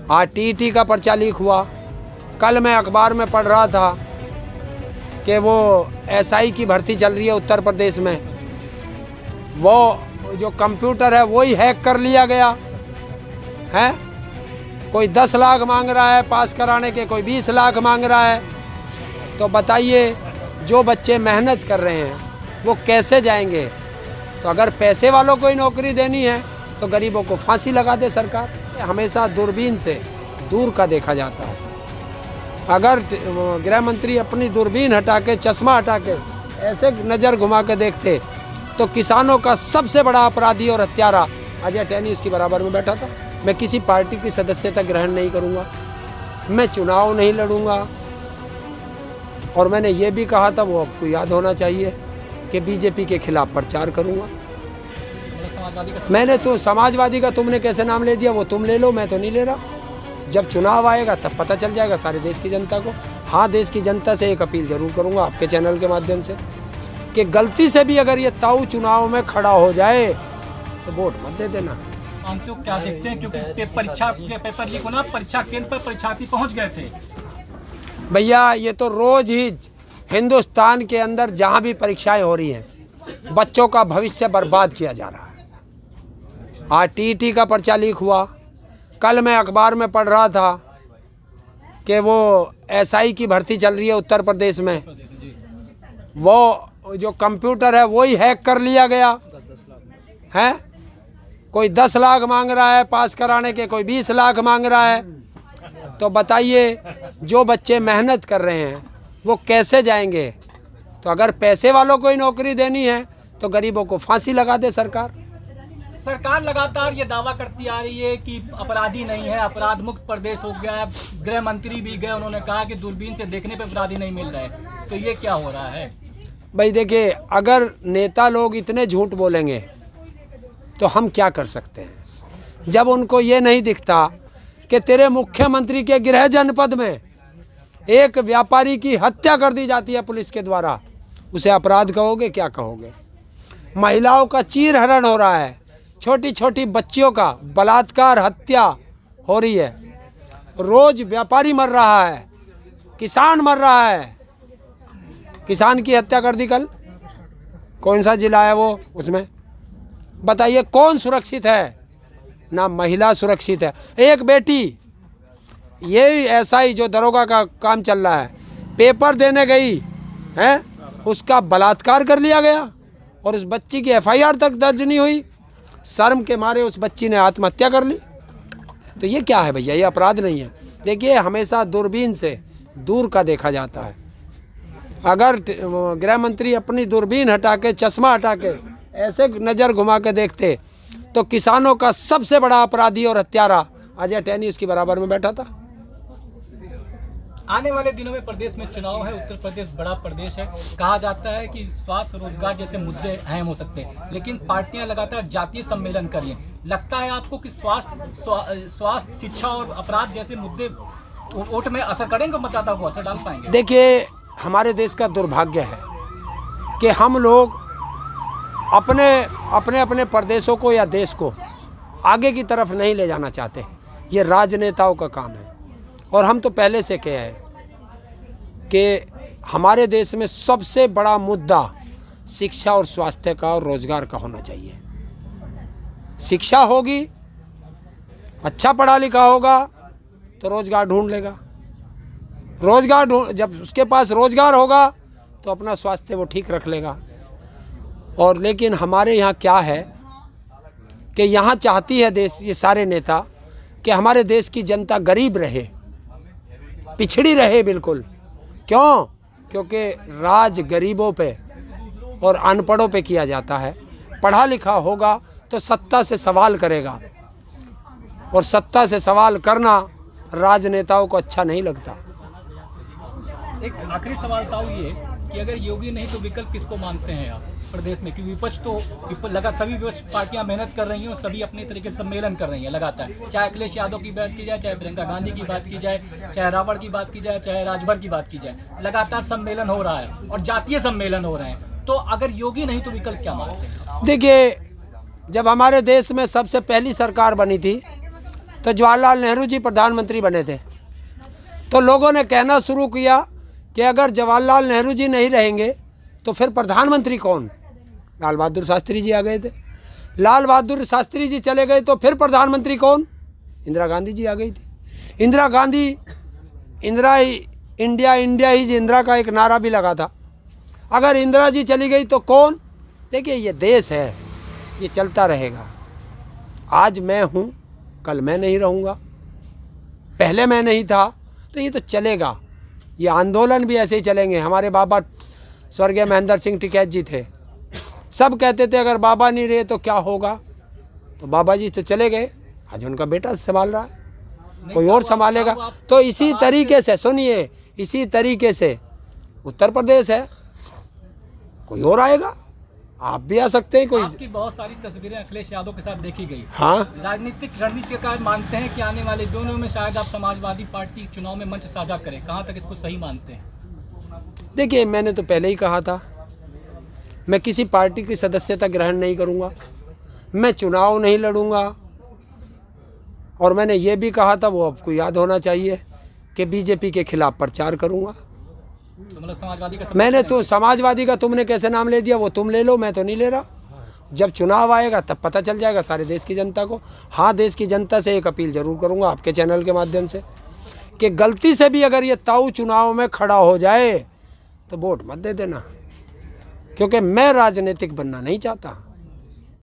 आज टीटी का पर्चा लीक हुआ। कल मैं अखबार में पढ़ रहा था कि वो एसआई की भर्ती चल रही है उत्तर प्रदेश में, वो जो कंप्यूटर है वही हैक कर लिया गया है। कोई 10 लाख मांग रहा है पास कराने के, कोई 20 लाख मांग रहा है। तो बताइए, जो बच्चे मेहनत कर रहे हैं वो कैसे जाएंगे? तो अगर पैसे वालों को ही नौकरी देनी है तो गरीबों को फांसी लगा दे सरकार। हमेशा दूरबीन से दूर का देखा जाता है। अगर गृह मंत्री अपनी दूरबीन हटा के, चश्मा हटा के ऐसे नज़र घुमा के देखते तो किसानों का सबसे बड़ा अपराधी और हत्यारा अजय टहनी उसके बराबर में बैठा था। मैं किसी पार्टी की सदस्यता ग्रहण नहीं करूँगा, मैं चुनाव नहीं लड़ूंगा। और मैंने ये भी कहा था, वो आपको याद होना चाहिए, कि बीजेपी के खिलाफ प्रचार करूँगा। मैंने तो समाजवादी का तुमने कैसे नाम ले दिया, वो तुम ले लो, मैं तो नहीं ले रहा। जब चुनाव आएगा तब पता चल जाएगा सारे देश की जनता को। हाँ, देश की जनता से एक अपील जरूर करूँगा आपके चैनल के माध्यम से कि गलती से भी अगर ये ताऊ चुनाव में खड़ा हो जाए तो वोट मत दे देना। हम तो क्या देखते हैं, क्योंकि पेपर लीक होना, परीक्षा केंद्र पर परीक्षार्थी पहुँच गए थे। भैया, ये तो रोज ही हिंदुस्तान के अंदर जहाँ भी परीक्षाएं हो रही हैं बच्चों का भविष्य बर्बाद किया जा रहा है। आज टीटी का पर्चा लीक हुआ। कल मैं अखबार में पढ़ रहा था कि वो एसआई की भर्ती चल रही है उत्तर प्रदेश में, वो जो कंप्यूटर है वही हैक कर लिया गया है। कोई 10 लाख मांग रहा है पास कराने के, कोई 20 लाख मांग रहा है। तो बताइए, जो बच्चे मेहनत कर रहे हैं वो कैसे जाएंगे? तो अगर पैसे वालों को ही नौकरी देनी है तो गरीबों को फांसी लगा दे सरकार। सरकार लगातार ये दावा करती आ रही है कि अपराधी नहीं है, अपराध मुक्त प्रदेश हो गया है। गृह मंत्री भी गए, उन्होंने कहा कि दूरबीन से देखने पे अपराधी नहीं मिल रहे। तो ये क्या हो रहा है? भाई देखिए, अगर नेता लोग इतने झूठ बोलेंगे तो हम क्या कर सकते हैं? जब उनको ये नहीं दिखता कि तेरे मुख्यमंत्री के गृह जनपद में एक व्यापारी की हत्या कर दी जाती है पुलिस के द्वारा, उसे अपराध कहोगे? क्या कहोगे? महिलाओं का चीरहरण हो रहा है, छोटी छोटी बच्चियों का बलात्कार हत्या हो रही है, रोज व्यापारी मर रहा है, किसान मर रहा है। किसान की हत्या कर दी कल, कौन सा जिला है वो उसमें? बताइए, कौन सुरक्षित है? ना महिला सुरक्षित है। एक बेटी, ये ऐसा ही जो दरोगा का काम चल रहा है, पेपर देने गई है, उसका बलात्कार कर लिया गया और उस बच्ची की एफआईआर तक दर्ज नहीं हुई। शर्म के मारे उस बच्ची ने आत्महत्या कर ली। तो ये क्या है भैया? ये अपराध नहीं है। देखिए, हमेशा दूरबीन से दूर का देखा जाता है। अगर गृह मंत्री अपनी दूरबीन हटा के, चश्मा हटा के ऐसे नज़र घुमा के देखते तो किसानों का सबसे बड़ा अपराधी और हत्यारा अजय टहनी उसके बराबर में बैठा था। आने वाले दिनों में प्रदेश में चुनाव है, उत्तर प्रदेश बड़ा प्रदेश है। कहा जाता है कि स्वास्थ्य, रोजगार जैसे मुद्दे अहम हो सकते हैं, लेकिन पार्टियां लगातार जातीय सम्मेलन कर रही हैं। लगता है आपको कि स्वास्थ्य, शिक्षा और अपराध जैसे मुद्दे वोट में असर करेंगे, मतदाताओं को असर डाल पाएंगे? देखिए, हमारे देश का दुर्भाग्य है कि हम लोग अपने अपने प्रदेशों को या देश को आगे की तरफ नहीं ले जाना चाहते। ये राजनेताओं का काम है। और हम तो पहले से कहे हैं कि हमारे देश में सबसे बड़ा मुद्दा शिक्षा और स्वास्थ्य का और रोजगार का होना चाहिए। शिक्षा होगी, अच्छा पढ़ा लिखा होगा तो रोजगार ढूंढ लेगा। जब उसके पास रोजगार होगा तो अपना स्वास्थ्य वो ठीक रख लेगा। और लेकिन हमारे यहाँ क्या है कि यहाँ चाहती है देश, ये सारे नेता, कि हमारे देश की जनता गरीब रहे, पिछड़ी रहे बिल्कुल। क्यों? क्योंकि राज गरीबों पे और अनपढ़ों पे किया जाता है। पढ़ा लिखा होगा तो सत्ता से सवाल करेगा, और सत्ता से सवाल करना राजनेताओं को अच्छा नहीं लगता। एक आखिरी सवाल था ये कि अगर योगी नहीं तो विकल्प किसको मानते हैं आप प्रदेश में? क्योंकि विपक्ष तो लगातार सभी विपक्ष पार्टियां मेहनत कर रही हैं और सभी अपने तरीके से सम्मेलन कर रही हैं लगातार। चाहे अखिलेश यादव की बात की जाए, चाहे प्रियंका गांधी की बात की जाए, चाहे रावण की बात की जाए, चाहे राजभर की बात की जाए, लगातार सम्मेलन हो रहा है और जातीय सम्मेलन हो रहे हैं। तो अगर योगी नहीं तो विकल्प क्या मानते हैं? देखिए, जब हमारे देश में सबसे पहली सरकार बनी थी तो जवाहरलाल नेहरू जी प्रधानमंत्री बने थे। तो लोगों ने कहना शुरू किया कि अगर जवाहरलाल नेहरू जी नहीं रहेंगे तो फिर प्रधानमंत्री कौन? लाल बहादुर शास्त्री जी आ गए थे। लाल बहादुर शास्त्री जी चले गए तो फिर प्रधानमंत्री कौन? इंदिरा गांधी जी आ गई थी। इंदिरा गांधी इंडिया इज इंदिरा का एक नारा भी लगा था। अगर इंदिरा जी चली गई तो कौन? देखिए, ये देश है, ये चलता रहेगा। आज मैं हूँ, कल मैं नहीं रहूँगा, पहले मैं नहीं था, तो ये तो चलेगा। ये आंदोलन भी ऐसे ही चलेंगे। हमारे बाबा स्वर्गीय महेंद्र सिंह टिकैत जी थे, सब कहते थे अगर बाबा नहीं रहे तो क्या होगा। तो बाबा जी तो चले गए, आज उनका बेटा संभाल रहा है, कोई और संभालेगा। तो इसी तरीके से सुनिए, इसी तरीके से उत्तर प्रदेश है, कोई और आएगा, आप भी आ सकते हैं। कोई आपकी बहुत सारी तस्वीरें अखिलेश यादव के साथ देखी गई। हाँ, राजनीतिक रणनीतिकार मानते हैं कि आने वाले दोनों में शायद आप समाजवादी पार्टी चुनाव में मंच साझा करें, कहाँ तक इसको सही मानते हैं? देखिए, मैंने तो पहले ही कहा था, मैं किसी पार्टी की सदस्यता ग्रहण नहीं करूंगा, मैं चुनाव नहीं लड़ूंगा। और मैंने ये भी कहा था, वो आपको याद होना चाहिए, कि बीजेपी के खिलाफ प्रचार करूंगा। तो मतलब समाजवादी का मैंने तो समाजवादी का तुमने कैसे नाम ले दिया, वो तुम ले लो, मैं तो नहीं ले रहा। जब चुनाव आएगा तब पता चल जाएगा सारे देश की जनता को। हाँ, देश की जनता से एक अपील जरूर करूंगा आपके चैनल के माध्यम से, कि गलती से भी अगर ये ताऊ चुनाव में खड़ा हो जाए तो वोट मत दे देना, क्योंकि मैं राजनीतिक बनना नहीं चाहता।